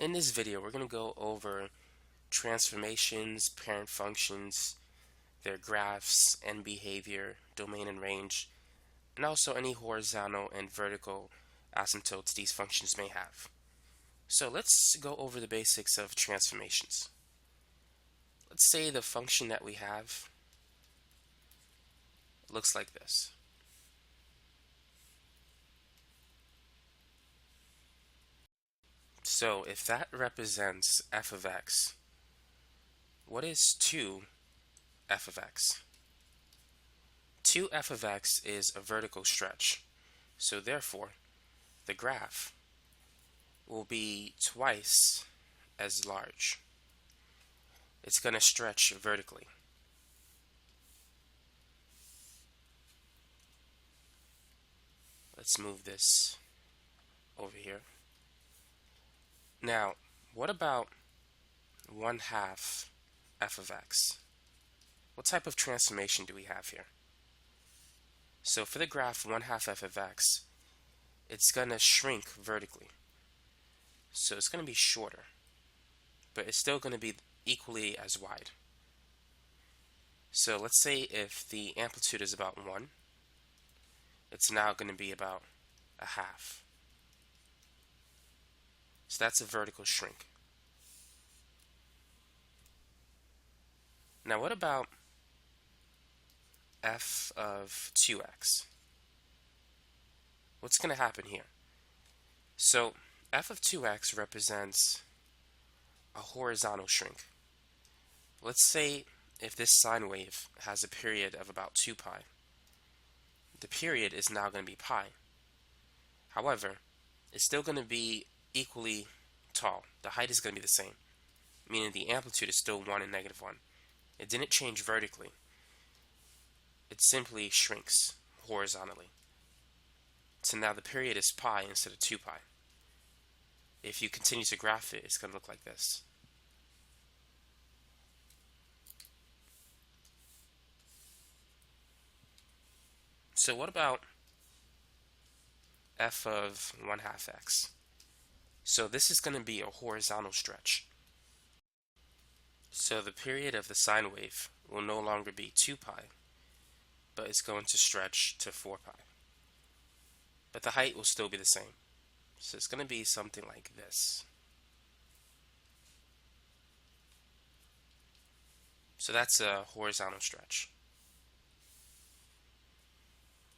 In this video, we're going to go over transformations, parent functions, their graphs and behavior, domain and range, and also any horizontal and vertical asymptotes these functions may have. So let's go over the basics of transformations. Let's say the function that we have looks like this. So if that represents f of x, what is 2f of x? 2f of x is a vertical stretch. So therefore, the graph will be twice as large. It's going to stretch vertically. Let's move this over here. Now, what about 1/2 f of x? What type of transformation do we have here? So for the graph 1/2 f of x, it's going to shrink vertically. So it's going to be shorter, but it's still going to be equally as wide. So let's say if the amplitude is about 1, it's now going to be about 1/2. So that's a vertical shrink. Now what about f of 2x? What's going to happen here? So f of 2x represents a horizontal shrink. Let's say if this sine wave has a period of about 2 pi, the period is now going to be pi. However, it's still going to be equally tall. The height is going to be the same, meaning the amplitude is still 1 and -1. It didn't change vertically. It simply shrinks horizontally. So now the period is pi instead of 2 pi. If you continue to graph it, it's going to look like this. So what about f of 1/2 x? So this is going to be a horizontal stretch. So the period of the sine wave will no longer be 2 pi, but it's going to stretch to 4 pi. But the height will still be the same. So it's going to be something like this. So that's a horizontal stretch.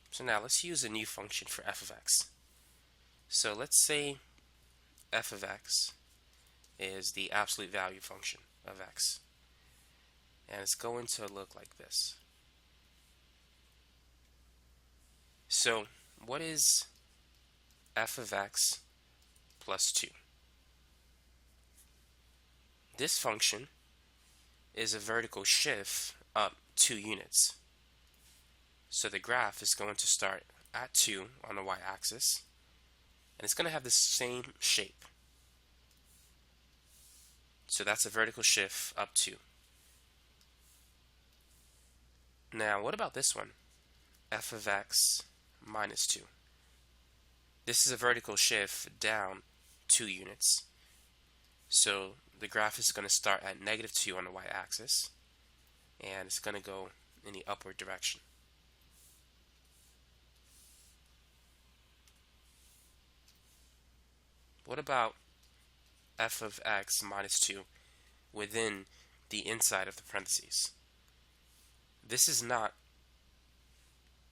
So now let's use a new function for f of x. So let's say f of x is the absolute value function of x. And it's going to look like this. So what is f of x plus 2? This function is a vertical shift up 2 units. So the graph is going to start at 2 on the y-axis, and it's going to have the same shape. So that's a vertical shift up 2. Now what about this one? F of x minus 2. This is a vertical shift down 2 units. So the graph is going to start at -2 on the y-axis, and it's going to go in the upward direction. What about f of x minus 2 within the inside of the parentheses? This is not,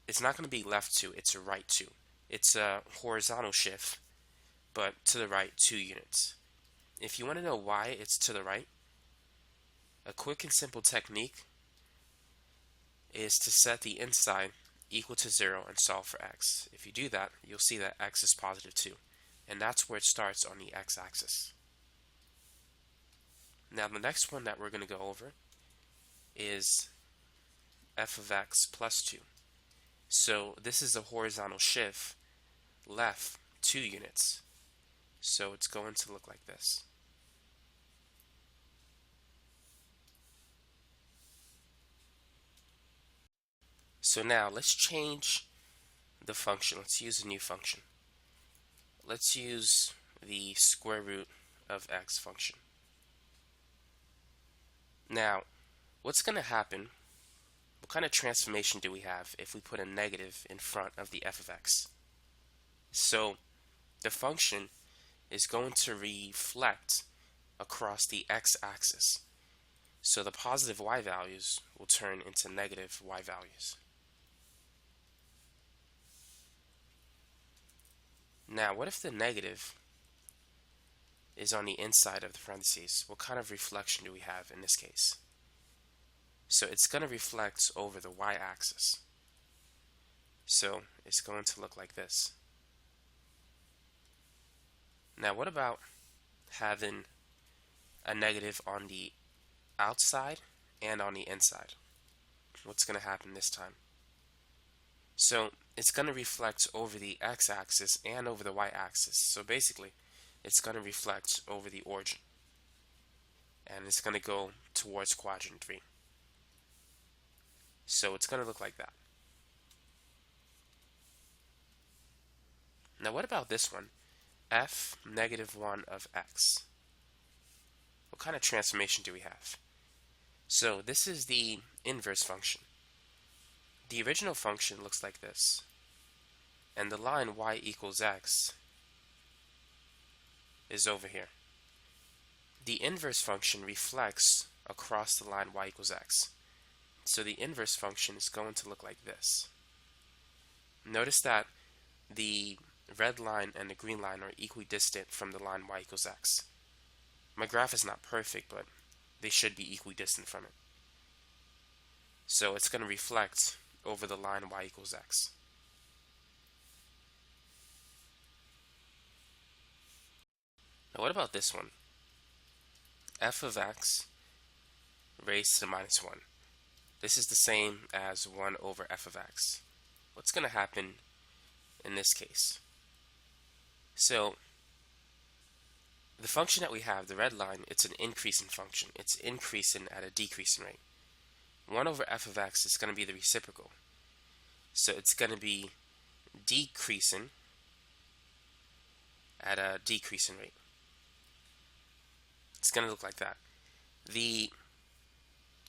it's not going to be left 2, it's a right 2. It's a horizontal shift, but to the right 2 units. If you want to know why it's to the right, a quick and simple technique is to set the inside equal to 0 and solve for x. If you do that, you'll see that x is positive 2, and that's where it starts on the x-axis. Now the next one that we're going to go over is f of x plus 2. So this is a horizontal shift left 2 units. So it's going to look like this. So now let's change the function. Let's use a new function. Let's use the square root of x function. Now, what's going to happen, what kind of transformation do we have if we put a negative in front of the f of x? So the function is going to reflect across the x-axis. So the positive y values will turn into negative y values. Now, what if the negative is on the inside of the parentheses? What kind of reflection do we have in this case? So it's going to reflect over the y-axis. So it's going to look like this. Now, what about having a negative on the outside and on the inside? What's going to happen this time? So it's going to reflect over the x-axis and over the y-axis. So basically, it's going to reflect over the origin. And it's going to go towards quadrant 3. So it's going to look like that. Now what about this one? F negative 1 of x. What kind of transformation do we have? So this is the inverse function. The original function looks like this. And the line y equals x is over here. The inverse function reflects across the line y equals x. So the inverse function is going to look like this. Notice that the red line and the green line are equidistant from the line y equals x. My graph is not perfect, but they should be equidistant from it. So it's going to reflect over the line y equals x. Now what about this one? F of x raised to the minus 1. This is the same as 1 over f of x. What's going to happen in this case? So the function that we have, the red line, it's an increasing function. It's increasing at a decreasing rate. 1 over f of x is going to be the reciprocal. So it's going to be decreasing at a decreasing rate. It's going to look like that.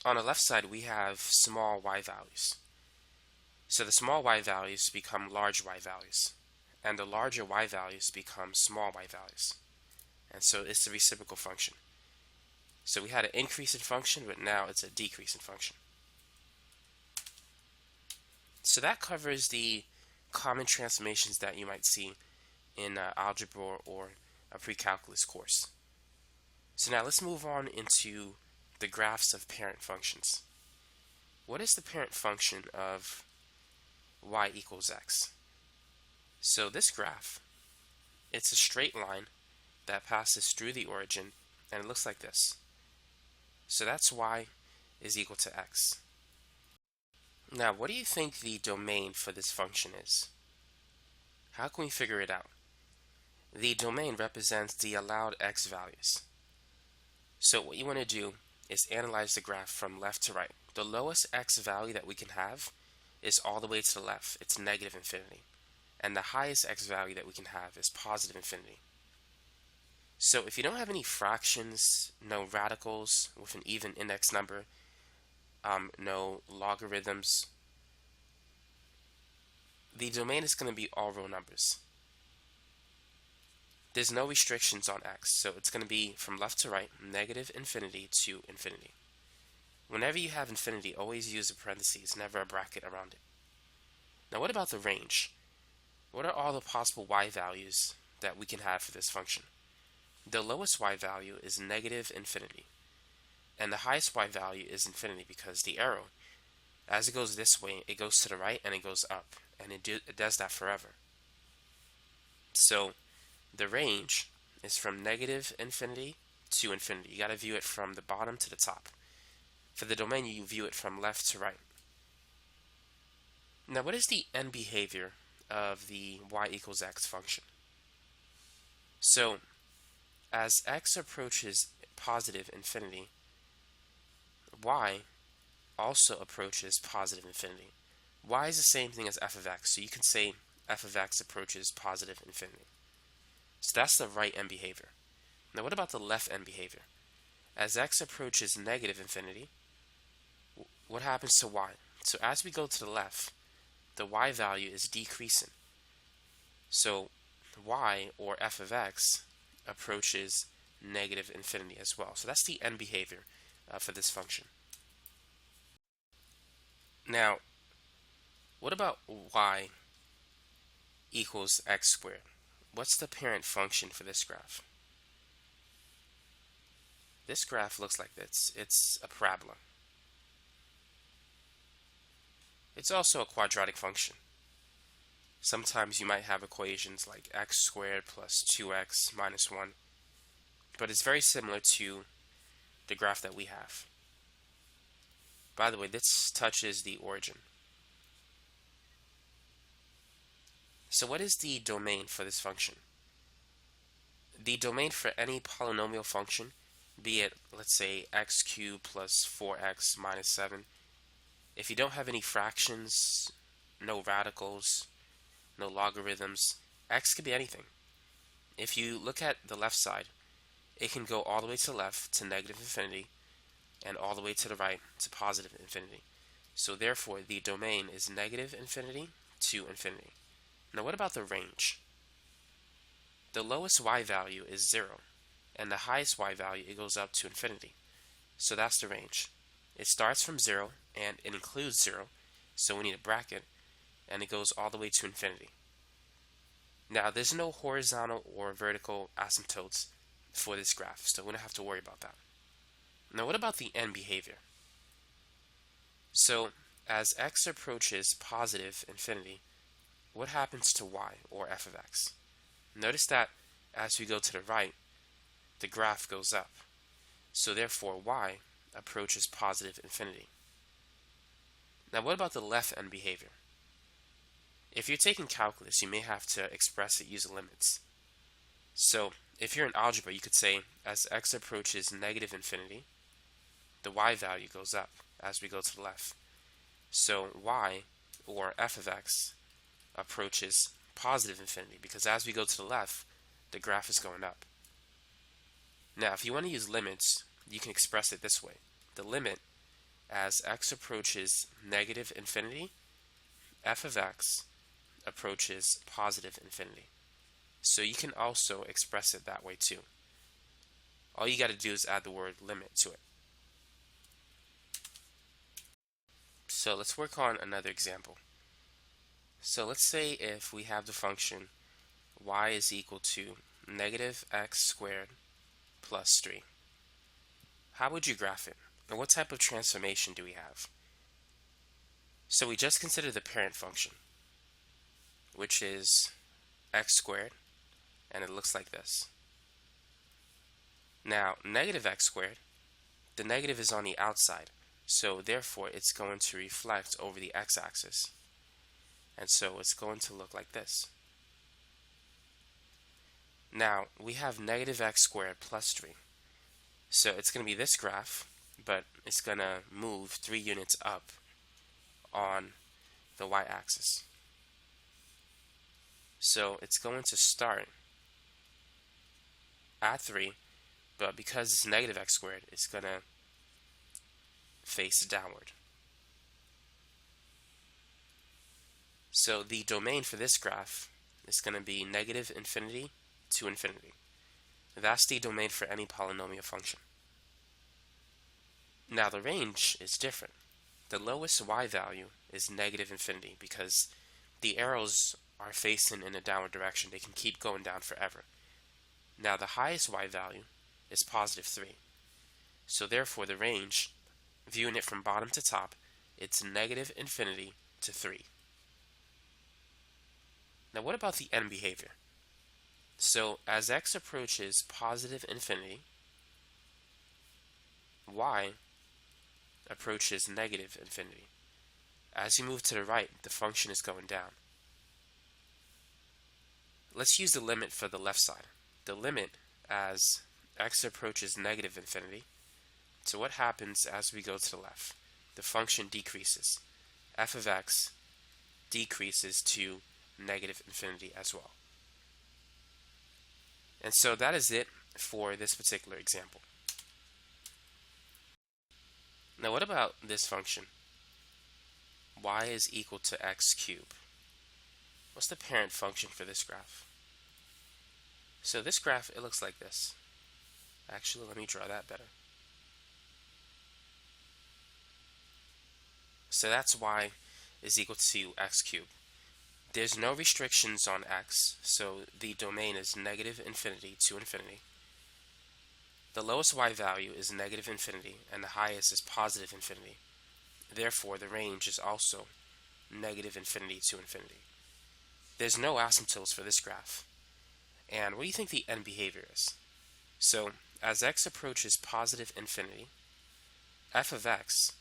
On the left side, we have small y values. So the small y values become large y values, and the larger y values become small y values. And so it's a reciprocal function. So we had an increasing function, but now it's a decreasing function. So that covers the common transformations that you might see in algebra or a precalculus course. So now let's move on into the graphs of parent functions. What is the parent function of y equals x? So this graph, it's a straight line that passes through the origin, and it looks like this. So that's y is equal to x. Now, what do you think the domain for this function is? How can we figure it out? The domain represents the allowed x values. So what you want to do is analyze the graph from left to right. The lowest x value that we can have is all the way to the left. It's negative infinity. And the highest x value that we can have is positive infinity. So if you don't have any fractions, no radicals with an even index number, no logarithms, the domain is going to be all real numbers. There's no restrictions on x, so it's going to be from left to right, negative infinity to infinity. Whenever you have infinity, always use a parentheses, never a bracket around it. Now what about the range? What are all the possible y values that we can have for this function? The lowest y value is negative infinity, and the highest y value is infinity because the arrow, as it goes this way, it goes to the right and it goes up, and it does that forever. So the range is from negative infinity to infinity. You got to view it from the bottom to the top. For the domain, you view it from left to right. Now, what is the end behavior of the y equals x function? So, as x approaches positive infinity, y also approaches positive infinity. Y is the same thing as f of x, so you can say f of x approaches positive infinity. So that's the right end behavior. Now what about the left end behavior? As x approaches negative infinity, what happens to y? So as we go to the left, the y value is decreasing. So y, or f of x, approaches negative infinity as well. So that's the end behavior for this function. Now, what about y equals x squared? What's the parent function for this graph? This graph looks like this. It's a parabola. It's also a quadratic function. Sometimes you might have equations like x squared plus 2x minus 1, but it's very similar to the graph that we have. By the way, this touches the origin. So what is the domain for this function? The domain for any polynomial function, be it, let's say, x cubed plus 4x minus 7, if you don't have any fractions, no radicals, no logarithms, x could be anything. If you look at the left side, it can go all the way to the left to negative infinity and all the way to the right to positive infinity. So therefore, the domain is negative infinity to infinity. Now what about the range? The lowest y value is 0, and the highest y value, it goes up to infinity. So that's the range. It starts from 0 and it includes 0, so we need a bracket, and it goes all the way to infinity. Now there's no horizontal or vertical asymptotes for this graph, so we don't have to worry about that. Now what about the end behavior? So as x approaches positive infinity, what happens to y, or f of x? Notice that as we go to the right, the graph goes up. So therefore y approaches positive infinity. Now what about the left end behavior? If you're taking calculus, you may have to express it using limits. So if you're in algebra, you could say as x approaches negative infinity, the y value goes up as we go to the left. So y, or f of x, approaches positive infinity, because as we go to the left, the graph is going up. Now if you want to use limits, you can express it this way. The limit as x approaches negative infinity, f of x approaches positive infinity. So you can also express it that way too. All you got to do is add the word limit to it. So let's work on another example. So let's say if we have the function y is equal to negative x squared plus 3. How would you graph it? And what type of transformation do we have? So we just consider the parent function, which is x squared, and it looks like this. Now, negative x squared, the negative is on the outside, so therefore it's going to reflect over the x-axis. And so it's going to look like this. Now, we have negative x squared plus 3. So it's going to be this graph, but it's going to move 3 units up on the y-axis. So it's going to start at 3, but because it's negative x squared, it's going to face downward. So the domain for this graph is going to be negative infinity to infinity. That's the domain for any polynomial function. Now the range is different. The lowest y value is negative infinity because the arrows are facing in a downward direction. They can keep going down forever. Now the highest y value is positive 3. So therefore the range, viewing it from bottom to top, it's negative infinity to 3. Now what about the end behavior? So as x approaches positive infinity, y approaches negative infinity. As you move to the right, the function is going down. Let's use the limit for the left side. The limit as x approaches negative infinity. So what happens as we go to the left? The function decreases. F of x decreases to negative infinity as well. And so that is it for this particular example. Now what about this function? Y is equal to x cubed. What's the parent function for this graph? So this graph, it looks like this. Actually, let me draw that better. So that's y is equal to x cubed. There's no restrictions on x, so the domain is negative infinity to infinity. The lowest y value is negative infinity, and the highest is positive infinity. Therefore, the range is also negative infinity to infinity. There's no asymptotes for this graph. And what do you think the end behavior is? So, as x approaches positive infinity, f of x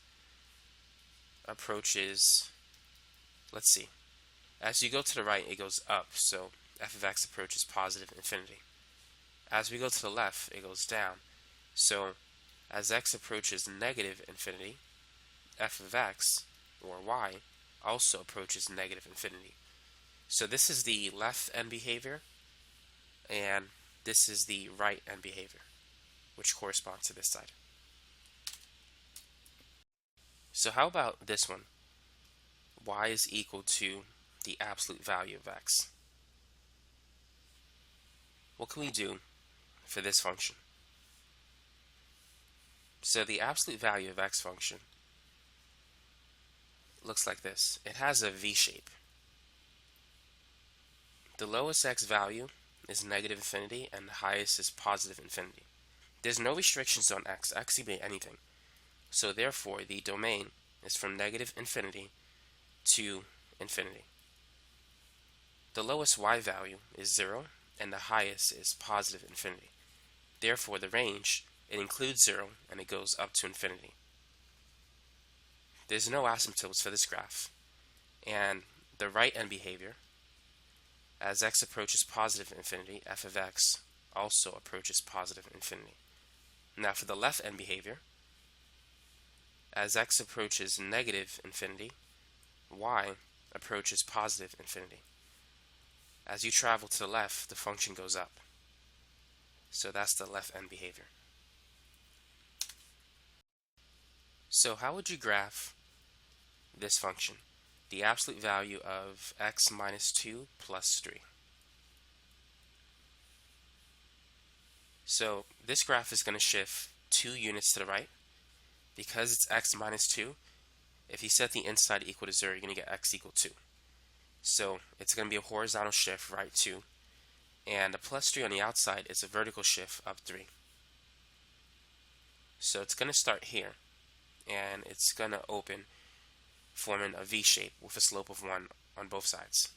approaches, let's see, as you go to the right, it goes up, so f of x approaches positive infinity. As we go to the left, it goes down. So, as x approaches negative infinity, f of x, or y, also approaches negative infinity. So this is the left end behavior, and this is the right end behavior, which corresponds to this side. So how about this one? Y is equal to the absolute value of x. What can we do for this function? So the absolute value of x function looks like this. It has a V shape. The lowest x value is negative infinity, and the highest is positive infinity. There's no restrictions on x. X can be anything. So therefore, the domain is from negative infinity to infinity. The lowest y value is 0, and the highest is positive infinity. Therefore, the range, it includes 0, and it goes up to infinity. There's no asymptotes for this graph. And the right end behavior, as x approaches positive infinity, f of x also approaches positive infinity. Now for the left end behavior, as x approaches negative infinity, y approaches positive infinity. As you travel to the left, the function goes up. So that's the left end behavior. So how would you graph this function? The absolute value of x minus 2 plus 3. So this graph is going to shift 2 units to the right. Because it's x minus 2, if you set the inside equal to 0, you're going to get x equal 2. So it's going to be a horizontal shift right 2. And a plus 3 on the outside is a vertical shift up 3. So it's going to start here. And it's going to open, forming a V shape with a slope of 1 on both sides.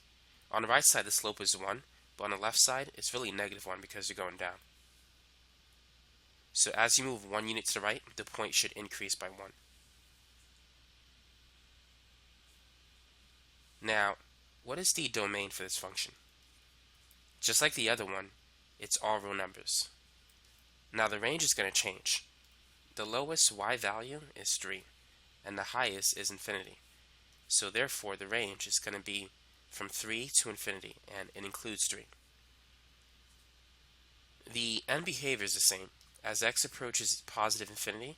On the right side, the slope is 1, but on the left side, it's really negative 1 because you're going down. So as you move 1 unit to the right, the point should increase by 1. Now, what is the domain for this function? Just like the other one, it's all real numbers. Now the range is going to change. The lowest y value is 3, and the highest is infinity. So therefore, the range is going to be from 3 to infinity, and it includes 3. The end behavior is the same. As x approaches positive infinity,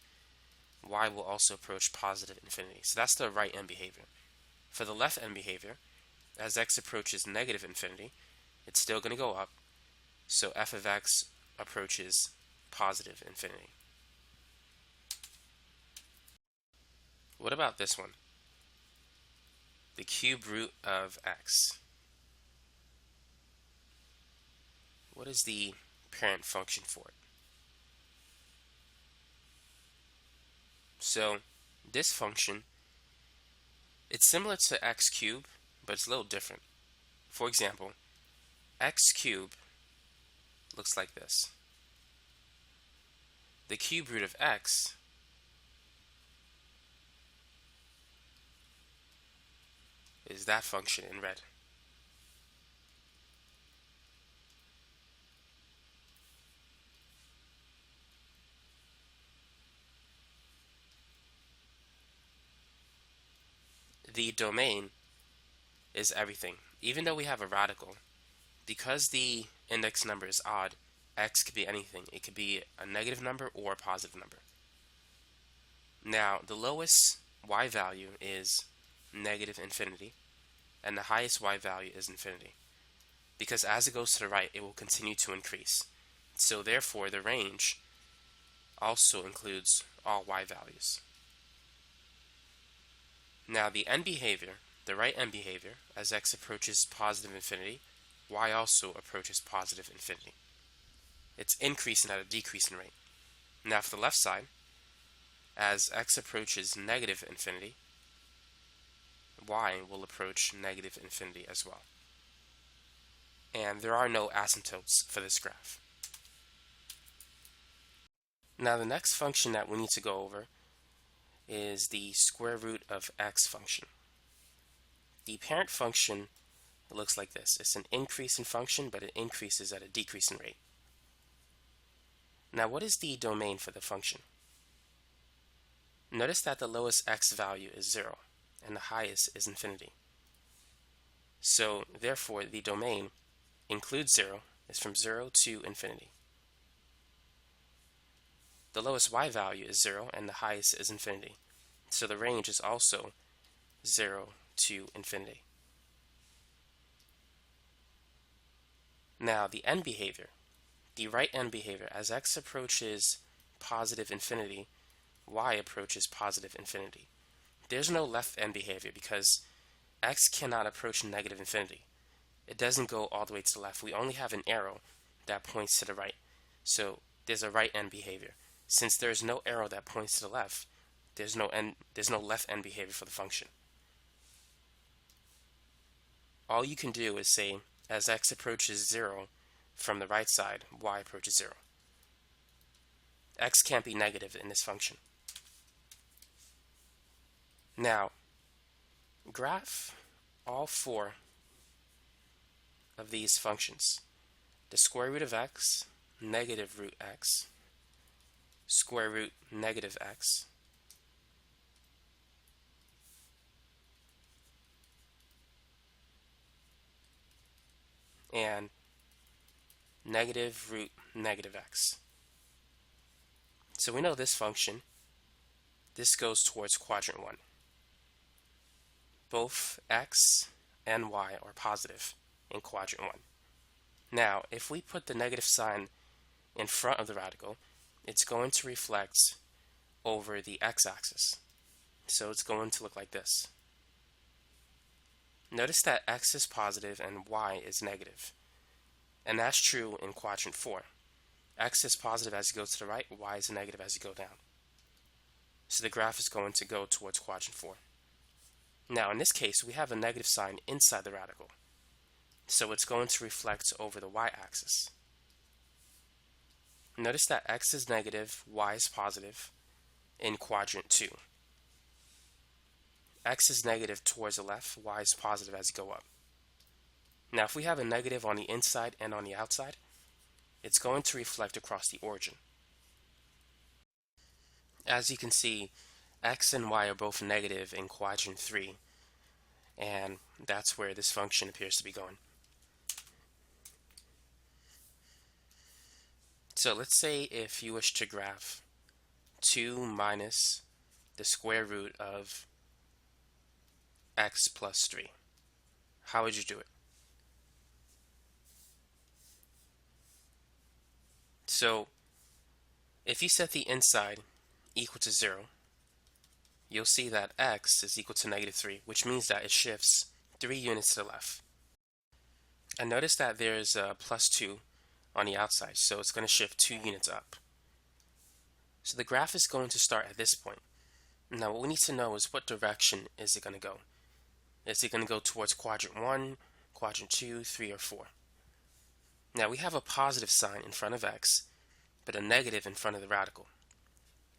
y will also approach positive infinity. So that's the right end behavior. For the left end behavior, as x approaches negative infinity, it's still going to go up. So f of x approaches positive infinity. What about this one? The cube root of x. What is the parent function for it? So this function, it's similar to x cubed, but it's a little different. For example, x cubed looks like this. The cube root of x is that function in red. The domain is everything. Even though we have a radical, because the index number is odd, x could be anything. It could be a negative number or a positive number. Now, the lowest y value is negative infinity, and the highest y value is infinity. Because as it goes to the right, it will continue to increase. So therefore, the range also includes all y values. Now, the end behavior, the right end behavior, as x approaches positive infinity, y also approaches positive infinity. It's increasing at a decreasing rate. Now, for the left side, as x approaches negative infinity, y will approach negative infinity as well. And there are no asymptotes for this graph. Now, the next function that we need to go over is the square root of x function. The parent function looks like this. It's an increasing function, but it increases at a decreasing rate. Now, what is the domain for the function? Notice that the lowest x value is 0, and the highest is infinity. So, therefore, the domain includes 0, is from 0 to infinity. The lowest y value is 0, and the highest is infinity. So the range is also 0 to infinity. Now, the end behavior, the right end behavior, as x approaches positive infinity, y approaches positive infinity. There's no left end behavior because x cannot approach negative infinity. It doesn't go all the way to the left. We only have an arrow that points to the right. So there's a right end behavior. Since there's no arrow that points to the left, there's no left end behavior for the function. All you can do is say, as x approaches 0 from the right side, y approaches 0. X can't be negative in this function. Now, graph all 4 of these functions. The square root of x, negative root x, square root negative x, and negative root negative x. So we know this function, this goes towards quadrant 1. Both x and y are positive in quadrant 1. Now, if we put the negative sign in front of the radical, it's going to reflect over the x-axis. So it's going to look like this. Notice that x is positive and y is negative. And that's true in quadrant 4. X is positive as you go to the right, y is negative as you go down. So the graph is going to go towards quadrant 4. Now, in this case, we have a negative sign inside the radical. So it's going to reflect over the y-axis. Notice that x is negative, y is positive in quadrant 2. X is negative towards the left, y is positive as you go up. Now, if we have a negative on the inside and on the outside, it's going to reflect across the origin. As you can see, x and y are both negative in quadrant 3, and that's where this function appears to be going. So let's say if you wish to graph 2 minus the square root of x plus 3. How would you do it? So if you set the inside equal to 0, you'll see that x is equal to negative 3, which means that it shifts 3 units to the left. And notice that there's a plus 2 on the outside, so it's going to shift 2 units up. So the graph is going to start at this point. Now what we need to know is what direction is it going to go. Is it going to go towards quadrant 1, quadrant 2, 3, or 4? Now we have a positive sign in front of x, but a negative in front of the radical.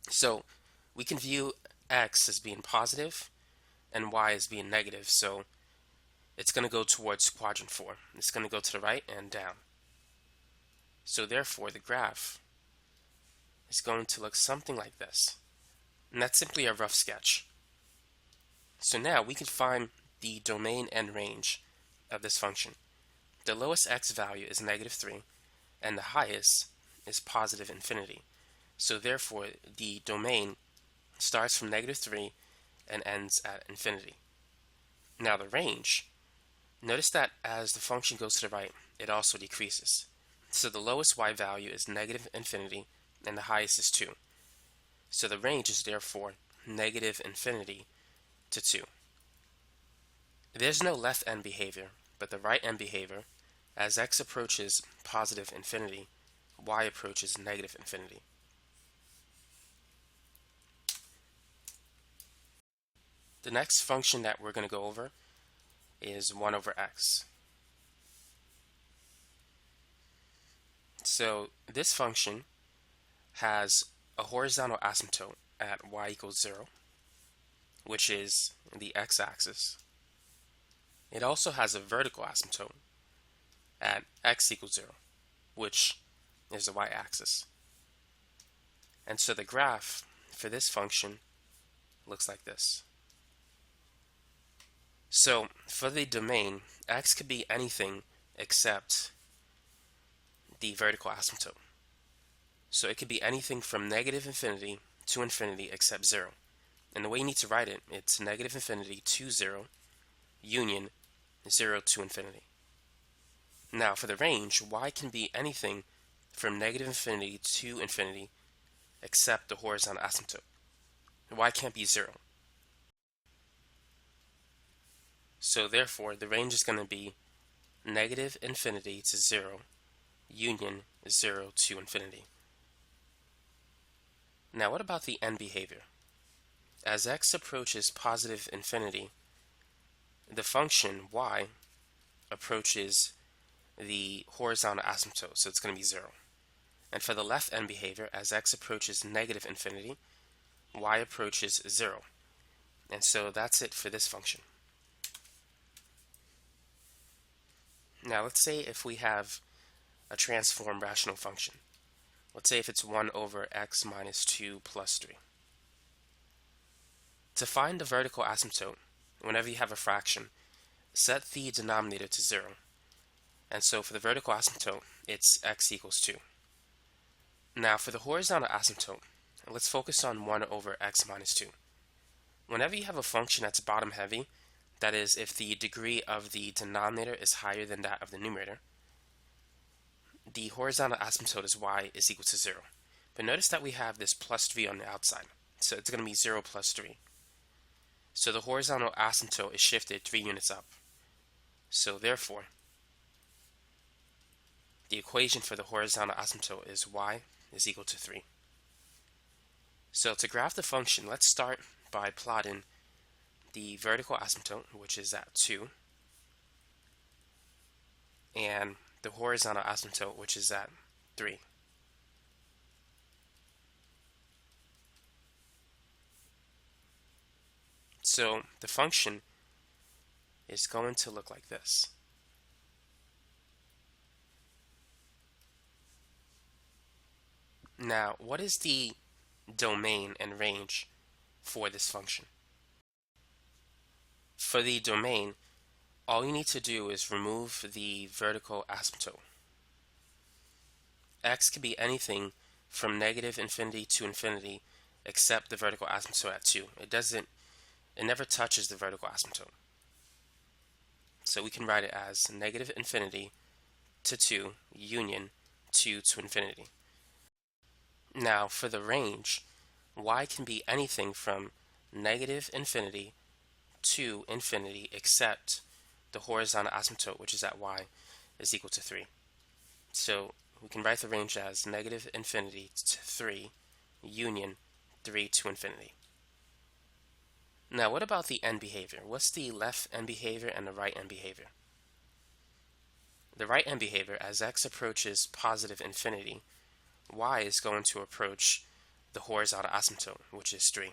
So we can view x as being positive and y as being negative, so it's going to go towards quadrant 4. It's going to go to the right and down. So therefore, the graph is going to look something like this. And that's simply a rough sketch. So now we can find the domain and range of this function. The lowest x value is negative 3, and the highest is positive infinity. So therefore, the domain starts from -3 and ends at infinity. Now the range, notice that as the function goes to the right, it also decreases. So the lowest y value is -infinity and the highest is 2. So the range is therefore -infinity to 2. There's no left end behavior, but the right end behavior, as x approaches positive infinity, y approaches negative infinity. The next function that we're going to go over is 1 over x. So this function has a horizontal asymptote at y equals 0, which is the x-axis. It also has a vertical asymptote at x equals 0, which is the y-axis. And so the graph for this function looks like this. So for the domain, x could be anything except the vertical asymptote. So it could be anything from -infinity to infinity except 0. And the way you need to write it, it's -infinity to 0 union 0 to infinity. Now for the range, y can be anything from -infinity to infinity except the horizontal asymptote. Y can't be 0. So therefore, the range is going to be -infinity to 0 union 0 to infinity. Now what about the end behavior? As x approaches positive infinity, the function y approaches the horizontal asymptote, so it's going to be 0. And for the left end behavior, as x approaches negative infinity, y approaches 0. And so that's it for this function. Now let's say if we have a transform rational function. Let's say if it's 1 over x minus 2 plus 3. To find the vertical asymptote, whenever you have a fraction, set the denominator to 0. And so for the vertical asymptote, it's x equals 2. Now for the horizontal asymptote, let's focus on 1 over x minus 2. Whenever you have a function that's bottom heavy, that is, if the degree of the denominator is higher than that of the numerator, the horizontal asymptote is y is equal to 0. But notice that we have this plus 3 on the outside, so it's going to be 0 plus 3. So the horizontal asymptote is shifted 3 units up. So therefore, the equation for the horizontal asymptote is y is equal to 3. So to graph the function, let's start by plotting the vertical asymptote, which is at 2, and the horizontal asymptote, which is at 3. So the function is going to look like this. Now, what is the domain and range for this function? For the domain, all you need to do is remove the vertical asymptote. X can be anything from negative infinity to infinity except the vertical asymptote at 2. It never touches the vertical asymptote. So we can write it as negative infinity to 2 union 2 to infinity. Now for the range, y can be anything from negative infinity to infinity except the horizontal asymptote, which is at y, is equal to 3. So we can write the range as negative infinity to 3 union 3 to infinity. Now what about the end behavior? What's the left end behavior and the right end behavior? The right end behavior, as x approaches positive infinity, y is going to approach the horizontal asymptote, which is 3.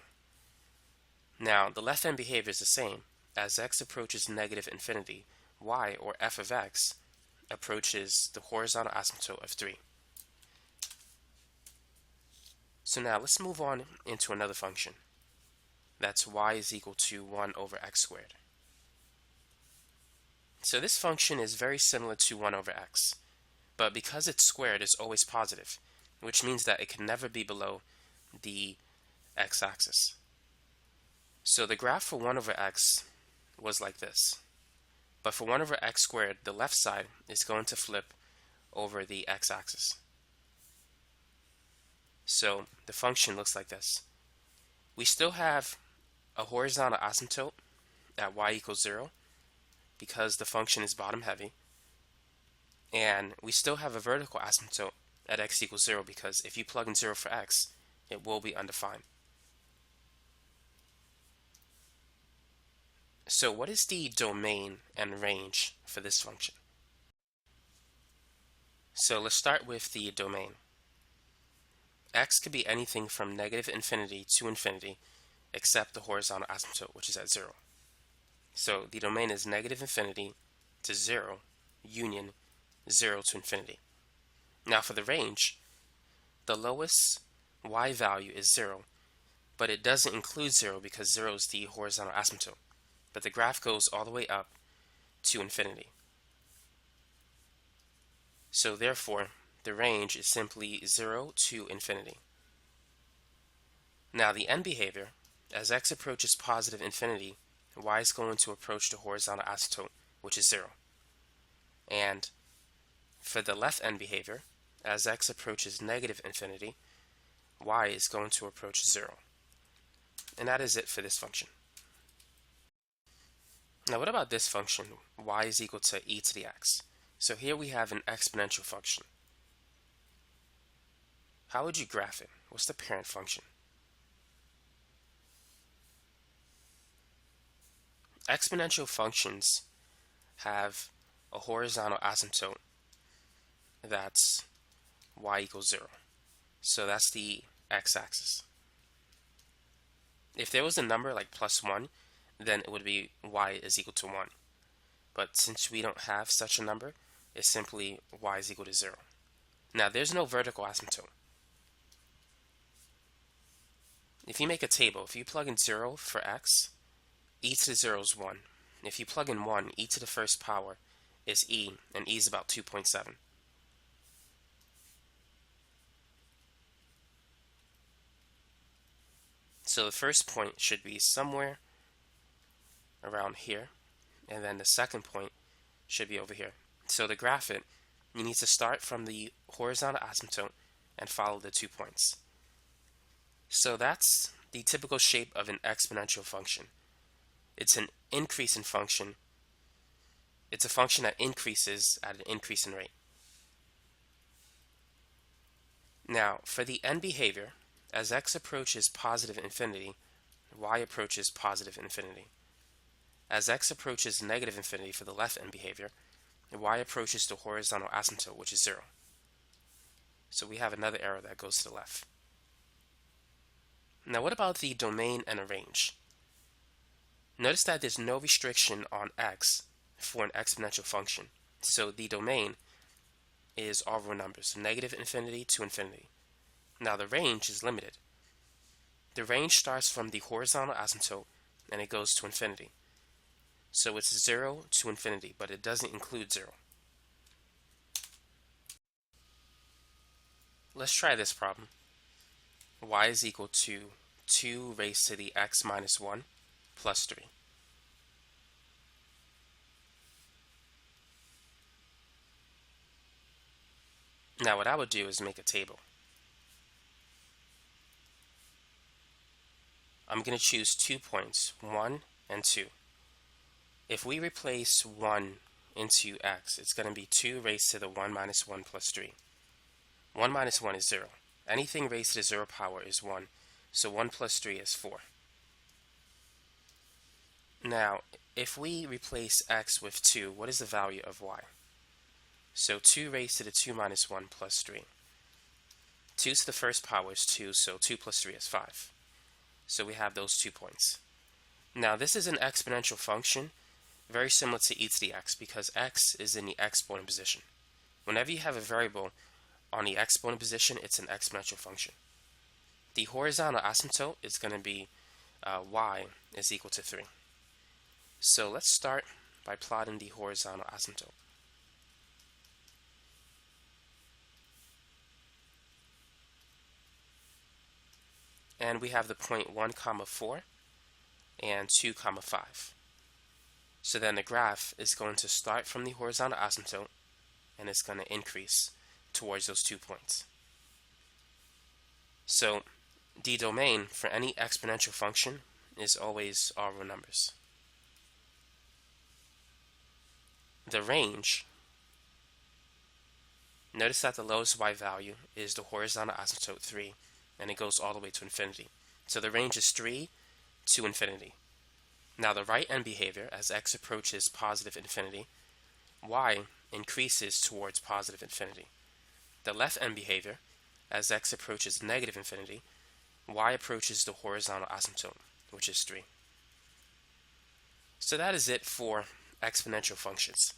Now the left end behavior is the same. As x approaches negative infinity, y, or f of x, approaches the horizontal asymptote of 3. So now let's move on into another function. That's y is equal to 1 over x squared. So this function is very similar to 1 over x, but because it's squared, it's always positive. which means that it can never be below the x-axis. So the graph for 1 over x was like this. But for 1 over x squared, the left side is going to flip over the x-axis. So the function looks like this. We still have a horizontal asymptote at y equals 0 because the function is bottom heavy. And we still have a vertical asymptote at x equals 0 because if you plug in 0 for x, it will be undefined. So what is the domain and range for this function? So let's start with the domain. X could be anything from negative infinity to infinity except the horizontal asymptote, which is at 0. So the domain is negative infinity to 0 union 0 to infinity. Now for the range, the lowest y value is 0, but it doesn't include 0 because 0 is the horizontal asymptote. But the graph goes all the way up to infinity. So therefore, the range is simply 0 to infinity. Now the end behavior, as x approaches positive infinity, y is going to approach the horizontal asymptote, which is 0. And for the left end behavior, as x approaches negative infinity, y is going to approach 0. And that is it for this function. Now what about this function, y is equal to e to the x? So here we have an exponential function. How would you graph it? What's the parent function? Exponential functions have a horizontal asymptote that's y equals 0. So that's the x-axis. If there was a number like plus 1, then it would be y is equal to 1. But since we don't have such a number, it's simply y is equal to 0. Now there's no vertical asymptote. If you make a table, if you plug in 0 for x, e to the 0 is 1. If you plug in 1, e to the first power is e, and e is about 2.7. So the first point should be somewhere around here, and then the second point should be over here. So to graph it, you need to start from the horizontal asymptote and follow the 2 points. So that's the typical shape of an exponential function. It's an increasing function. It's a function that increases at an increasing rate. Now, for the end behavior, as x approaches positive infinity, y approaches positive infinity. As x approaches negative infinity for the left end behavior, y approaches the horizontal asymptote, which is 0. So we have another arrow that goes to the left. Now what about the domain and a range? Notice that there's no restriction on x for an exponential function. So the domain is all real numbers, negative infinity to infinity. Now the range is limited. The range starts from the horizontal asymptote and it goes to infinity. So it's 0 to infinity, but it doesn't include 0. Let's try this problem. Y is equal to 2 raised to the x minus 1 plus 3. Now what I would do is make a table. I'm going to choose 2 points, 1 and 2. If we replace 1 into x, it's going to be 2 raised to the 1 minus 1 plus 3. 1 minus 1 is 0. Anything raised to the 0 power is 1. So 1 plus 3 is 4. Now, if we replace x with 2, what is the value of y? So 2 raised to the 2 minus 1 plus 3. 2 to the first power is 2, so 2 plus 3 is 5. So we have those 2 points. Now this is an exponential function, very similar to e to the x, because x is in the exponent position. Whenever you have a variable on the exponent position, it's an exponential function. The horizontal asymptote is going to be y is equal to 3. So let's start by plotting the horizontal asymptote. and we have the point 1 comma 4 and 2 comma 5. So then the graph is going to start from the horizontal asymptote and it's going to increase towards those 2 points. So the domain for any exponential function is always all real numbers. The range, notice that the lowest y value is the horizontal asymptote 3, and it goes all the way to infinity. So the range is 3 to infinity. Now the right end behavior, as x approaches positive infinity, y increases towards positive infinity. The left end behavior, as x approaches negative infinity, y approaches the horizontal asymptote, which is 3. So that is it for exponential functions.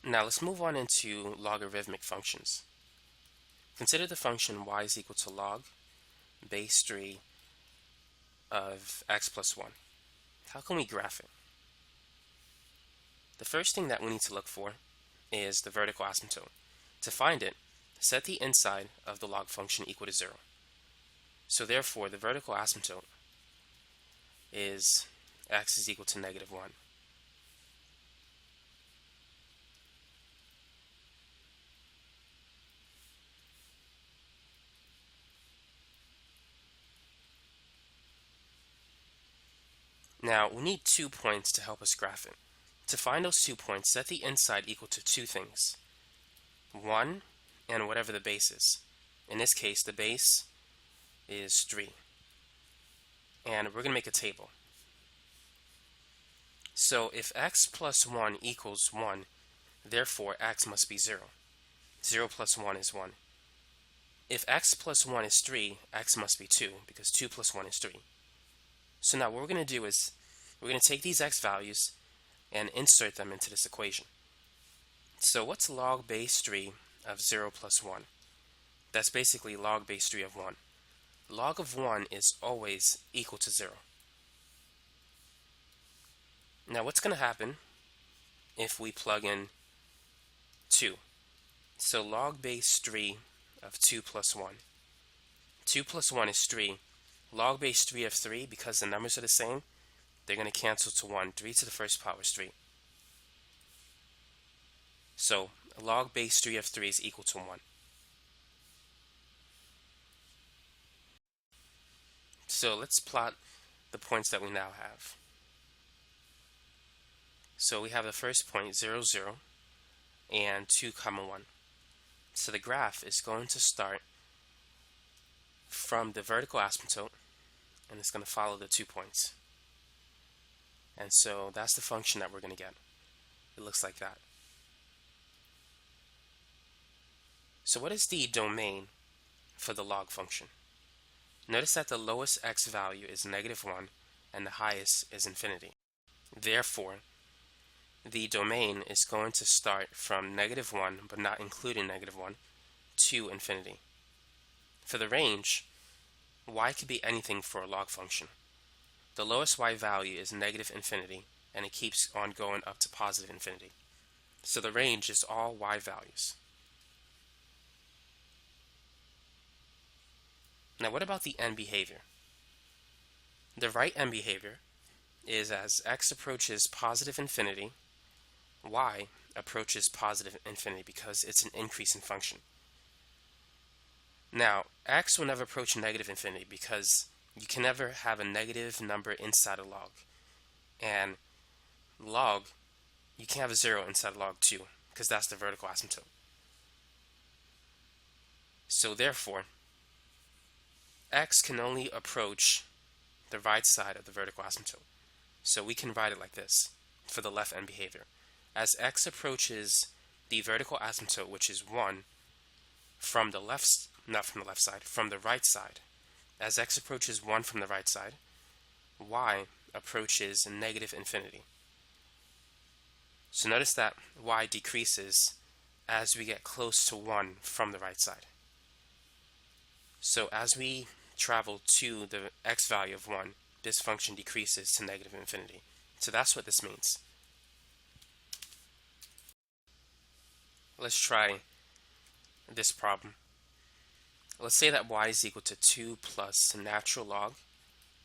Now let's move on into logarithmic functions. Consider the function y is equal to log base 3 of x plus 1. How can we graph it? The first thing that we need to look for is the vertical asymptote. To find it, set the inside of the log function equal to 0. So therefore, the vertical asymptote is x is equal to negative 1. Now, we need 2 points to help us graph it. To find those 2 points, set the inside equal to 2 things. 1 and whatever the base is. In this case, the base is 3. And we're going to make a table. So if x plus 1 equals 1, therefore x must be 0. 0 plus 1 is 1. If x plus 1 is 3, x must be 2, because 2 plus 1 is 3. So now what we're going to do is we're going to take these x values and insert them into this equation. So what's log base 3 of 0 plus 1? That's basically log base 3 of 1. Log of 1 is always equal to 0. Now what's going to happen if we plug in 2? So log base 3 of 2 plus 1. 2 plus 1 is 3. Log base 3 of 3, because the numbers are the same, they're going to cancel to 1. 3 to the first power is 3. So log base 3 of 3 is equal to 1. So let's plot the points that we now have. So we have the first point 0, 0 and 2 comma 1. So the graph is going to start from the vertical asymptote and it's going to follow the 2 points. And so that's the function that we're going to get. It looks like that. So what is the domain for the log function? Notice that the lowest x value is negative 1 and the highest is infinity. Therefore, the domain is going to start from negative 1, but not including negative 1, to infinity. For the range, y could be anything for a log function. The lowest y value is negative infinity, and it keeps on going up to positive infinity. So the range is all y values. Now what about the end behavior? The right end behavior is as x approaches positive infinity, y approaches positive infinity because it's an increasing function. Now, x will never approach negative infinity because you can never have a negative number inside a log. And log, you can't have a 0 inside log 2 because that's the vertical asymptote. So therefore, x can only approach the right side of the vertical asymptote. So we can write it like this for the left end behavior. As x approaches the vertical asymptote, which is 1, from the left, not from the left side, from the right side. As x approaches 1 from the right side, y approaches negative infinity. So notice that y decreases as we get close to 1 from the right side. So as we travel to the x value of 1, this function decreases to negative infinity. So that's what this means. Let's try this problem. Let's say that y is equal to 2 plus natural log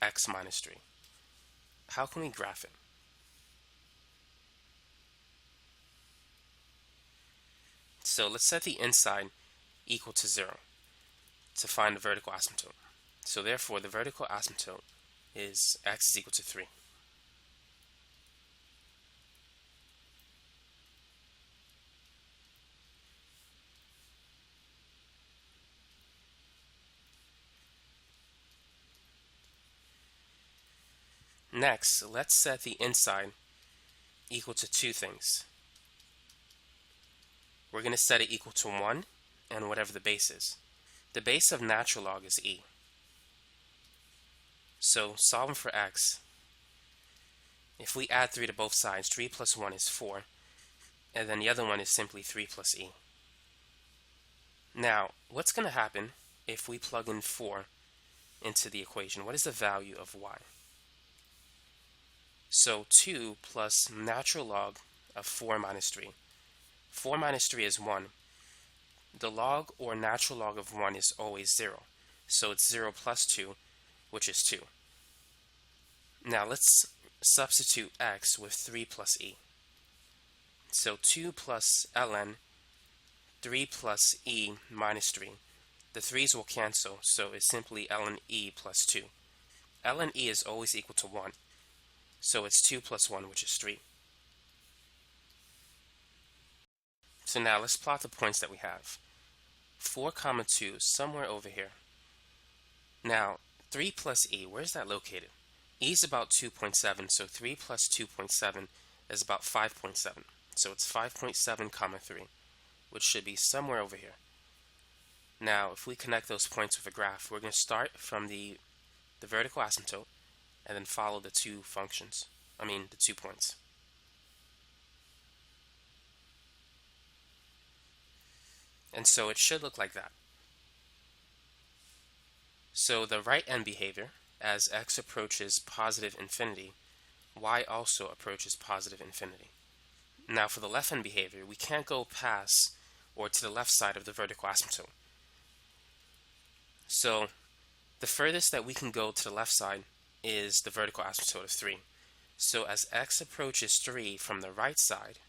x minus 3. How can we graph it? So let's set the inside equal to 0 to find the vertical asymptote. So therefore, the vertical asymptote is x is equal to 3. Next, let's set the inside equal to two things. We're going to set it equal to 1 and whatever the base is. The base of natural log is e. So solving for x, if we add 3 to both sides, 3 plus 1 is 4, and then the other one is simply 3 plus e. Now, what's going to happen if we plug in 4 into the equation? What is the value of y? So 2 plus natural log of 4 minus 3. 4 minus 3 is 1. The log or natural log of 1 is always 0. So it's 0 plus 2, which is 2. Now let's substitute x with 3 plus e. So 2 plus ln, 3 plus e minus 3. The 3's will cancel, so it's simply ln e plus 2. Ln e is always equal to 1. So it's 2 plus 1, which is 3. So now let's plot the points that we have. 4, 2, somewhere over here. Now, 3 plus e, where's that located? E is about 2.7, so 3 plus 2.7 is about 5.7. So it's 5.7, 3, which should be somewhere over here. Now, if we connect those points with a graph, we're going to start from the vertical asymptote and then follow the two functions. The 2 points. And so it should look like that. So the right end behavior, as x approaches positive infinity, y also approaches positive infinity. Now for the left end behavior, we can't go past or to the left side of the vertical asymptote. So the furthest that we can go to the left side is the vertical asymptote of 3. So as x approaches 3 from the right side,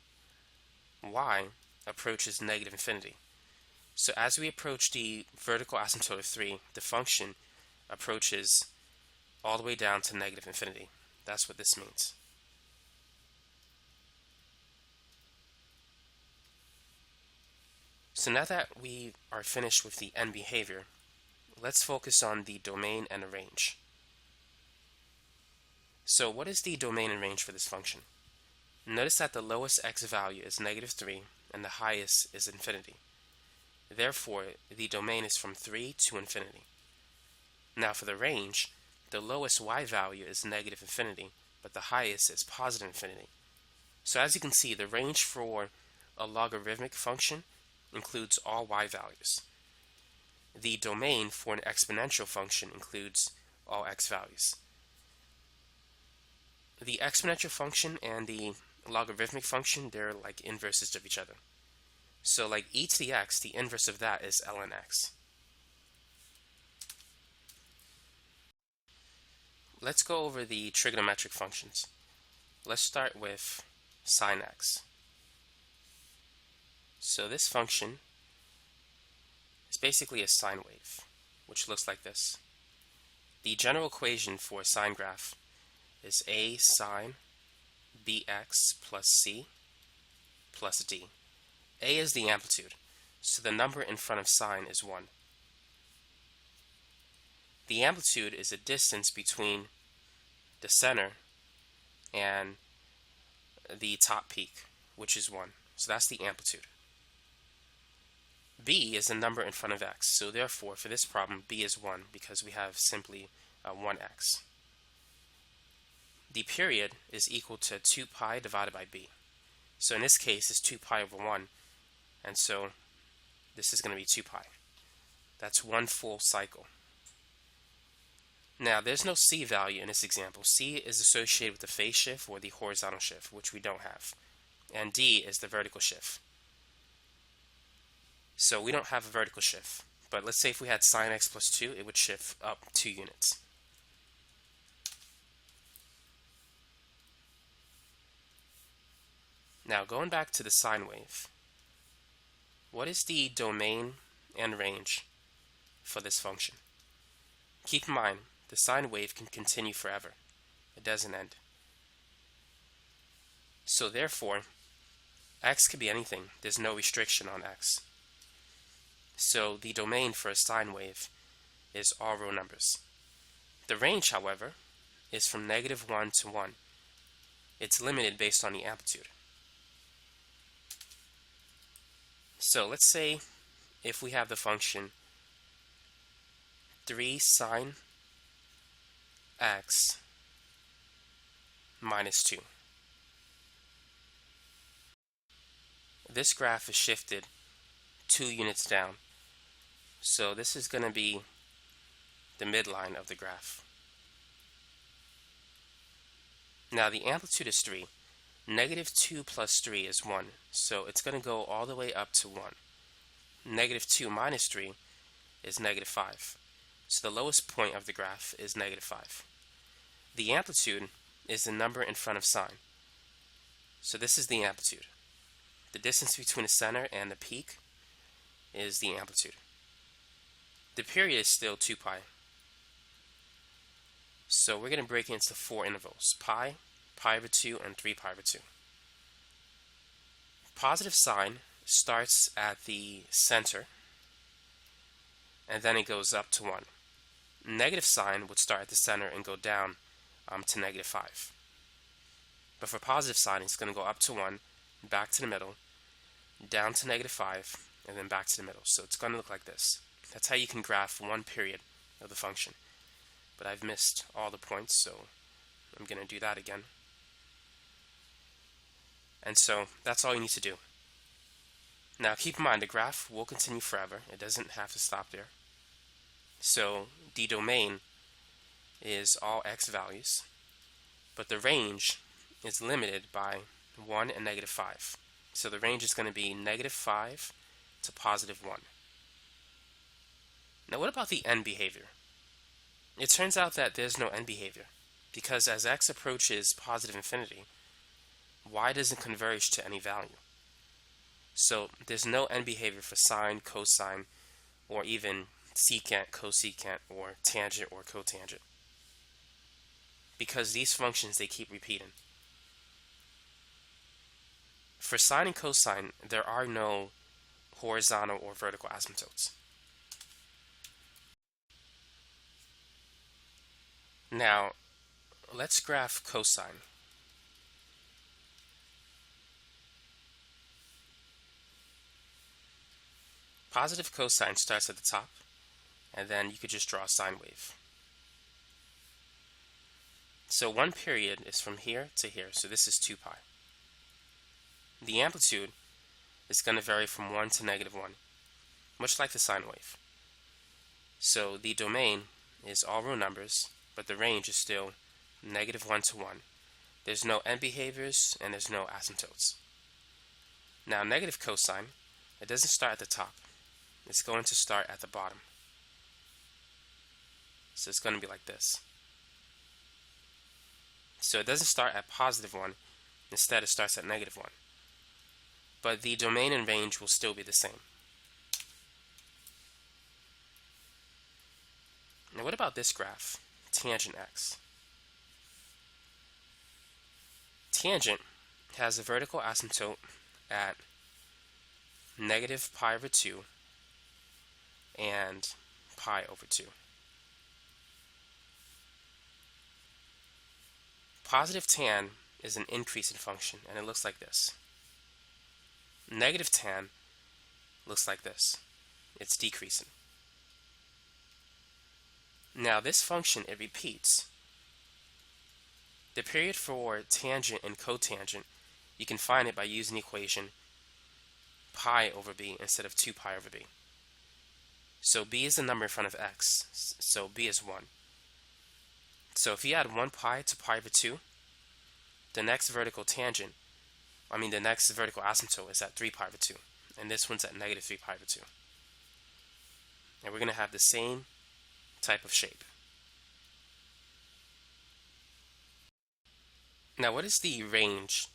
y approaches negative infinity. So as we approach the vertical asymptote of 3, the function approaches all the way down to negative infinity. That's what this means. So now that we are finished with the end behavior, let's focus on the domain and the range. So what is the domain and range for this function? Notice that the lowest x value is negative 3 and the highest is infinity. Therefore, the domain is from 3 to infinity. Now for the range, the lowest y value is negative infinity, but the highest is positive infinity. So as you can see, the range for a logarithmic function includes all y values. The domain for an exponential function includes all x values. The exponential function and the logarithmic function, they're like inverses of each other. So like e to the x, the inverse of that is ln x. Let's go over the trigonometric functions. Let's start with sine x. So this function is basically a sine wave, which looks like this. The general equation for a sine graph is a sine bx plus c plus d. A is the amplitude, so the number in front of sine is 1. The amplitude is the distance between the center and the top peak, which is 1. So that's the amplitude. B is the number in front of x, so therefore for this problem b is 1 because we have simply 1x. The period is equal to 2 pi divided by b. So in this case it's 2 pi over 1, and so this is going to be 2 pi. That's one full cycle. Now there's no c value in this example. C is associated with the phase shift or the horizontal shift, which we don't have. And d is the vertical shift. So we don't have a vertical shift. But let's say if we had sine x plus 2, it would shift up 2 units. Now, going back to the sine wave, what is the domain and range for this function? Keep in mind, the sine wave can continue forever. It doesn't end. So therefore, x could be anything. There's no restriction on x. So the domain for a sine wave is all real numbers. The range, however, is from -1 to 1. It's limited based on the amplitude. So let's say if we have the function 3 sine x minus 2. This graph is shifted 2 units down. So this is going to be the midline of the graph. Now the amplitude is 3. -2 plus 3 is 1. So it's going to go all the way up to 1. -2 minus 3 is -5. So the lowest point of the graph is -5. The amplitude is the number in front of sine. So this is the amplitude. The distance between the center and the peak is the amplitude. The period is still 2 pi. So we're going to break it into 4 intervals: pi, pi over 2, and 3 pi over 2. Positive sine starts at the center, and then it goes up to 1. Negative sine would start at the center and go down to -5. But for positive sine, it's going to go up to 1, back to the middle, down to -5, and then back to the middle. So it's going to look like this. That's how you can graph one period of the function. But I've missed all the points, so I'm going to do that again. And so that's all you need to do. Now keep in mind, the graph will continue forever. It doesn't have to stop there. So the domain is all x values, but the range is limited by 1 and -5. So the range is going to be -5 to +1. Now what about the end behavior? It turns out that there's no end behavior, because as x approaches positive infinity, y doesn't converge to any value. So there's no end behavior for sine, cosine, or even secant, cosecant, or tangent or cotangent, because these functions, they keep repeating. For sine and cosine, there are no horizontal or vertical asymptotes. Now, let's graph cosine. Positive cosine starts at the top, and then you could just draw a sine wave. So one period is from here to here, so this is 2 pi. The amplitude is going to vary from 1 to -1, much like the sine wave. So the domain is all real numbers, but the range is still -1 to 1. There's no end behaviors, and there's no asymptotes. Now negative cosine, it doesn't start at the top. It's going to start at the bottom. So it's going to be like this. So it doesn't start at +1. Instead, it starts at -1. But the domain and range will still be the same. Now what about this graph, tangent x? Tangent has a vertical asymptote at -pi/2 and pi/2. Positive tan is an increasing function, and it looks like this. Negative tan looks like this. It's decreasing. Now this function, it repeats. The period for tangent and cotangent, you can find it by using the equation pi/b instead of 2 pi/b. So b is the number in front of x, so b is 1. So if you add 1 pi to pi/2, the next vertical tangent, the next vertical asymptote is at 3 pi/2, and this one's at -3 pi/2. and we're going to have the same type of shape. Now, what is the range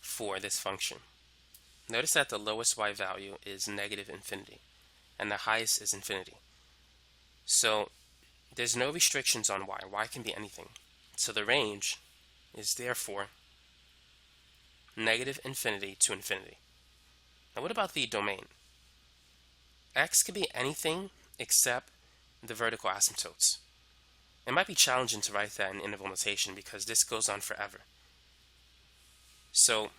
for this function? Notice that the lowest y value is negative infinity, and the highest is infinity. So there's no restrictions on y. Y can be anything. So the range is therefore negative infinity to infinity. Now what about the domain? X can be anything except the vertical asymptotes. It might be challenging to write that in interval notation because this goes on forever. So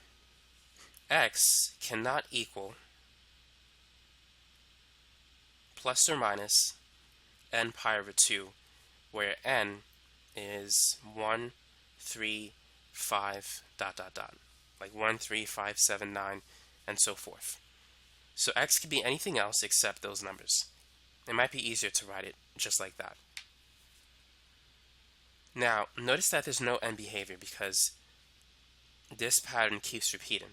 x cannot equal plus or minus n pi over 2, where n is 1, 3, 5, like 1, 3, 5, 7, 9, and so forth. So x could be anything else except those numbers. It might be easier to write it just like that. Now, notice that there's no end behavior because this pattern keeps repeating.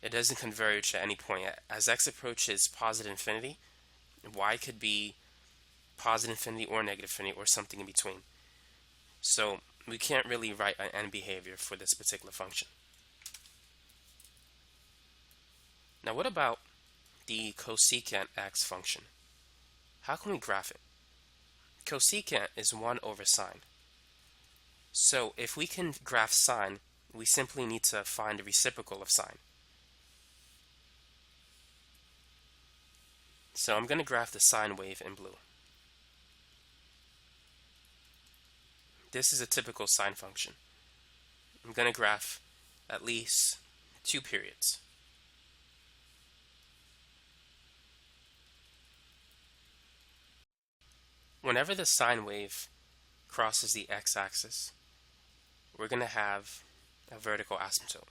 It doesn't converge at any point. As x approaches positive infinity, y could be positive infinity or negative infinity or something in between. So we can't really write an end behavior for this particular function. Now what about the cosecant x function? How can we graph it? Cosecant is 1 over sine. So if we can graph sine, we simply need to find the reciprocal of sine. So I'm going to graph the sine wave in blue. This is a typical sine function. I'm going to graph at least 2 periods. Whenever the sine wave crosses the x-axis, we're going to have a vertical asymptote.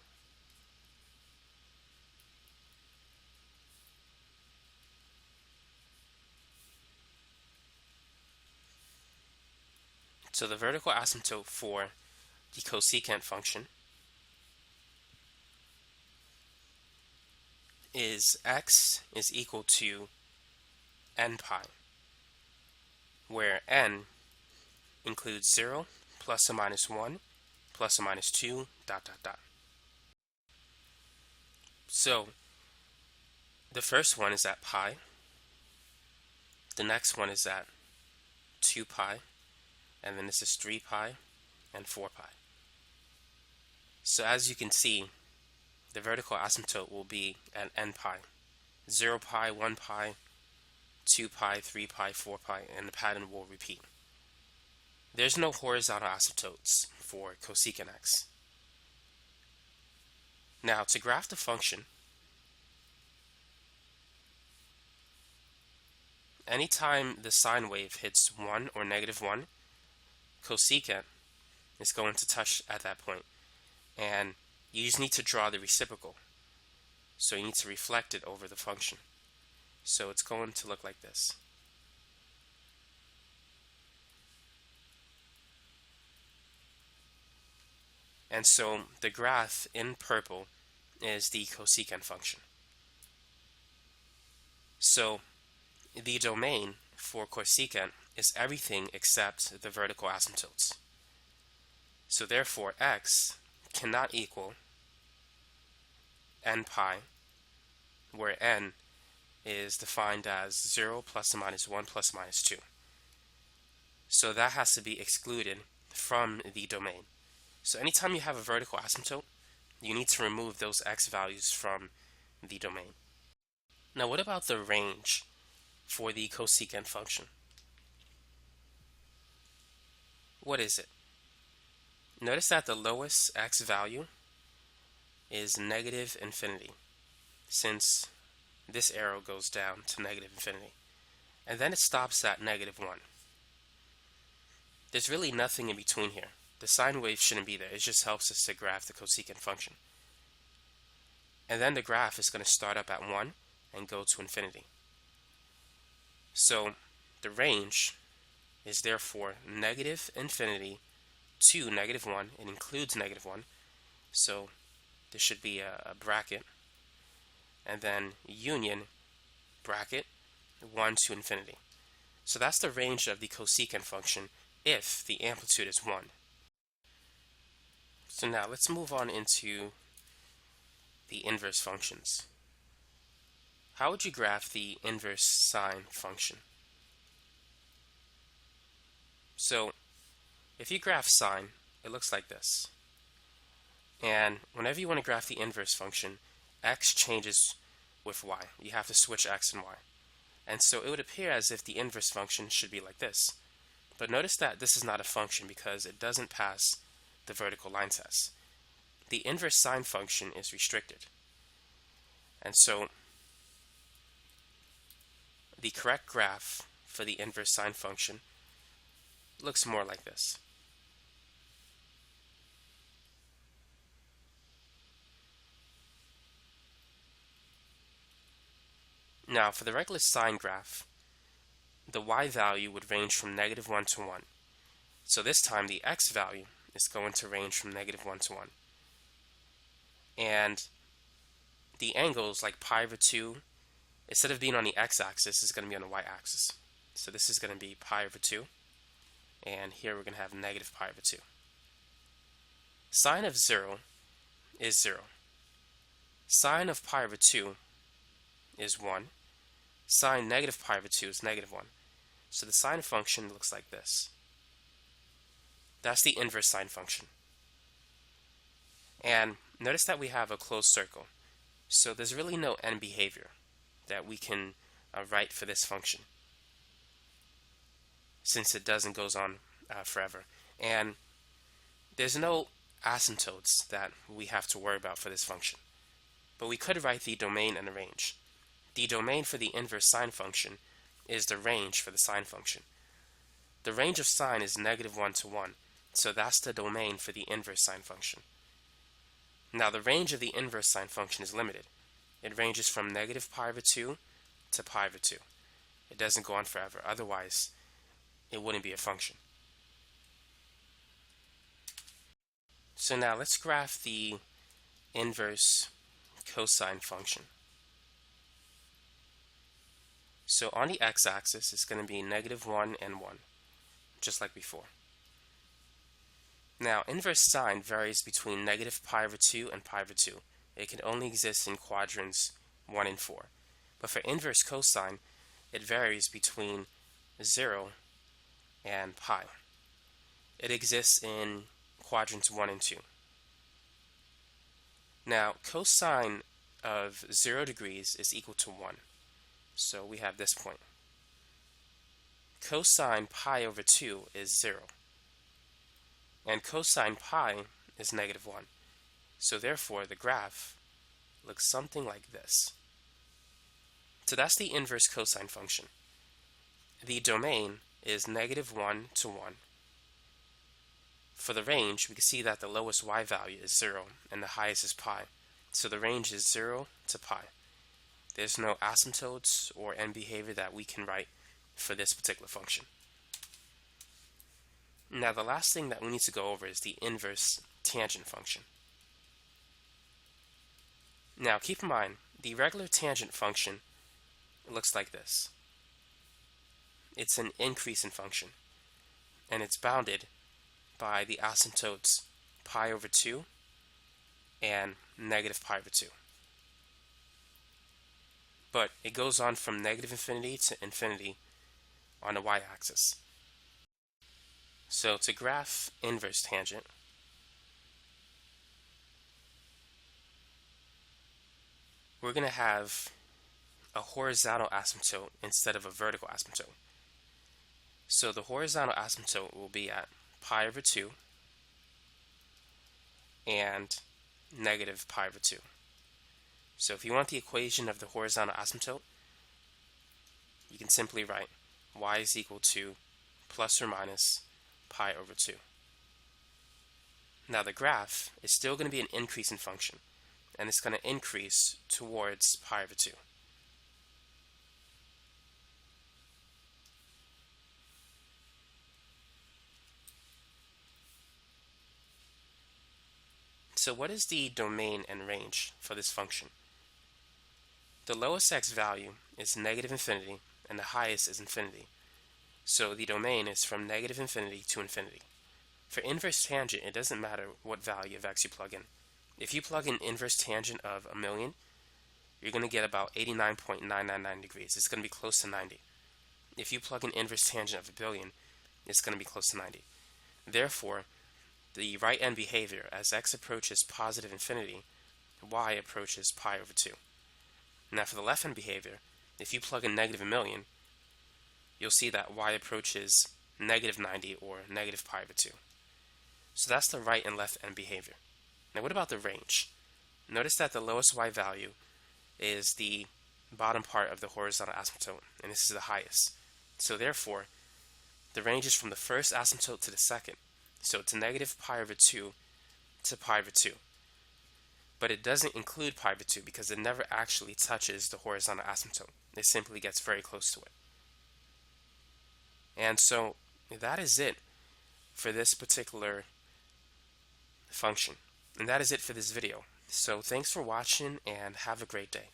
So the vertical asymptote for the cosecant function is x is equal to n pi, where n includes 0, plus or minus 1, plus or minus 2, ... So the first one is at pi, the next one is at 2 pi, and then this is 3 pi and 4 pi. So as you can see, the vertical asymptote will be at n pi, 0 pi, 1 pi, 2 pi, 3 pi, 4 pi, and the pattern will repeat. There's no horizontal asymptotes for cosecant x. Now to graph the function, anytime the sine wave hits 1 or negative 1, cosecant is going to touch at that point, and you just need to draw the reciprocal. So you need to reflect it over the function. So it's going to look like this. And so the graph in purple is the cosecant function. So the domain for cosecant is everything except the vertical asymptotes. So therefore x cannot equal n pi, where n is defined as 0, plus or minus 1, plus or minus 2. So that has to be excluded from the domain. So anytime you have a vertical asymptote, you need to remove those x values from the domain. Now what about the range for the cosecant function? What is it? Notice that the lowest x value is negative infinity, since this arrow goes down to negative infinity. And then it stops at negative 1. There's really nothing in between here. The sine wave shouldn't be there. It just helps us to graph the cosecant function. And then the graph is going to start up at 1 and go to infinity. So the range is therefore negative infinity to negative 1. It includes negative 1. So there should be a bracket. And then union bracket 1 to infinity. So that's the range of the cosecant function if the amplitude is 1. So now let's move on into the inverse functions. How would you graph the inverse sine function? So if you graph sine, it looks like this. And whenever you want to graph the inverse function, x changes with y. You have to switch x and y. And so it would appear as if the inverse function should be like this. But notice that this is not a function because it doesn't pass the vertical line test. The inverse sine function is restricted. And so the correct graph for the inverse sine function looks more like this. Now for the regular sine graph, the y value would range from -1 to 1. So this time the x value is going to range from -1 to 1. And the angles like pi/2, instead of being on the x-axis, is going to be on the y-axis. So this is going to be pi/2, and here we're going to have -pi/2. Sine of 0 is 0. Sine of pi/2 is 1. Sine -pi/2 is -1. So the sine function looks like this. That's the inverse sine function. And notice that we have a closed circle. So there's really no end behavior that we can write for this function, since it doesn't goes on forever. And there's no asymptotes that we have to worry about for this function. But we could write the domain and the range. The domain for the inverse sine function is the range for the sine function. The range of sine is -1 to 1, so that's the domain for the inverse sine function. Now the range of the inverse sine function is limited. It ranges from -pi/2 to pi/2. It doesn't go on forever, otherwise it wouldn't be a function. So now let's graph the inverse cosine function. So on the x-axis, it's going to be -1 and 1, just like before. Now, inverse sine varies between -pi/2 and pi/2. It can only exist in quadrants 1 and 4. But for inverse cosine, it varies between 0 and pi. It exists in quadrants 1 and 2. Now, cosine of 0 degrees is equal to 1. So we have this point. Cosine pi/2 is 0. And cosine pi is -1. So therefore, the graph looks something like this. So that's the inverse cosine function. The domain is -1 to 1. For the range, we can see that the lowest y value is 0 and the highest is pi. So the range is 0 to pi. There's no asymptotes or end behavior that we can write for this particular function. Now the last thing that we need to go over is the inverse tangent function. Now keep in mind, the regular tangent function looks like this. It's an increasing function, and it's bounded by the asymptotes pi/2 and -pi/2. But it goes on from -infinity to infinity on the y-axis. So to graph inverse tangent, we're going to have a horizontal asymptote instead of a vertical asymptote. So the horizontal asymptote will be at pi/2 and -pi/2. So if you want the equation of the horizontal asymptote, you can simply write y is equal to plus or minus pi/2. Now the graph is still going to be an increasing function, and it's going to increase towards pi/2. So what is the domain and range for this function? The lowest x value is -infinity and the highest is infinity. So the domain is from negative infinity to infinity. For inverse tangent, it doesn't matter what value of x you plug in. If you plug in inverse tangent of 1,000,000, you're going to get about 89.999 degrees. It's going to be close to 90. If you plug in inverse tangent of 1,000,000,000, it's going to be close to 90. Therefore, the right-hand behavior, as x approaches positive infinity, y approaches pi over 2. Now for the left-hand behavior, if you plug in negative 1,000,000, you'll see that y approaches negative 90 or negative pi over 2. So that's the right and left-hand behavior. Now what about the range? Notice that the lowest y value is the bottom part of the horizontal asymptote, and this is the highest. So therefore, the range is from the first asymptote to the second. So it's negative pi over 2 to pi over 2. But it doesn't include pi over 2 because it never actually touches the horizontal asymptote. It simply gets very close to it. And so that is it for this particular function. And that is it for this video. So thanks for watching and have a great day.